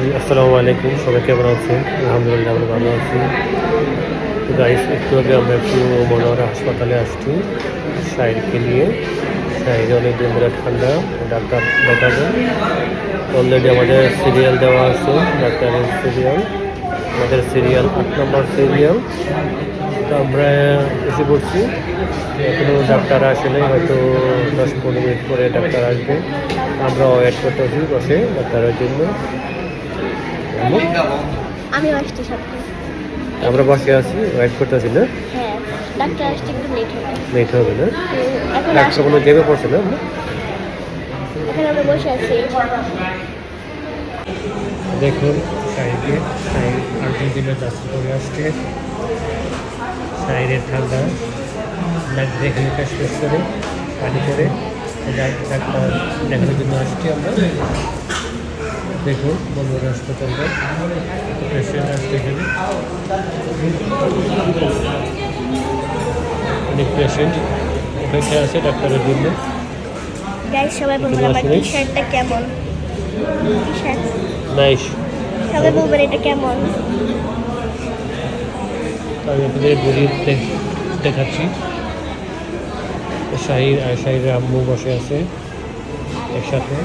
আসসালামু আলাইকুম, সবাই কেমন আছেন? আলহামদুলিল্লাহ আমরা ভালো আছি। তো গাইস, একটু আগে আমরা একটু মনোহরা হাসপাতালে আসছি শাহিরকে নিয়ে। শাহিরে অনেক দিন ধরে ঠান্ডা, ডাক্তার দেখাবো। অলরেডি আমাদের সিরিয়াল দেওয়া আছে, ডাক্তারের সিরিয়াল, আমাদের সিরিয়াল 8 নম্বর সিরিয়াল। তো আমরা এসে পড়ছি, এখনও ডাক্তার আসলে হয়তো 10-15 মিনিট পরে ডাক্তার আসবে। আমরা ওয়েট করতেছি বসে ডাক্তারের জন্য। আমি আসছি সাথে। আমরা বসে আছি, ওয়েট করতেছি না? হ্যাঁ, ডাক্তার আসতে একটু লেট হবে। লেট হবে না? এখন ডাক্তার কোনো জেবে পড়ছে না? এখন আমরা বসে আছি। দেখুন শাহিদকে, শাহিদ আর্জেন্টিনা যাত্রা করে আসছে। শাহিদের ঠান্ডা নাক দেখে কাজ শেষ করে পানি করে ডাক্তার দেখানোর জন্য আসছি আমরা। দেখুন বন্ধুরা হাসপাতালটা, পেশেন্ট আসছে এখানে, অনেক পেশেন্ট অপেক্ষা আছে ডাক্তারের জন্য। গাইস, সবাই বলবেন আমার টি-শার্টটা কেমন? T-shirt nice. সবাই বলবেন এটা কেমন? আমি আপনাদের বডি দেখাচ্ছি। শাহির আর শাহিরের আম্মু বসে আছে একসাথে।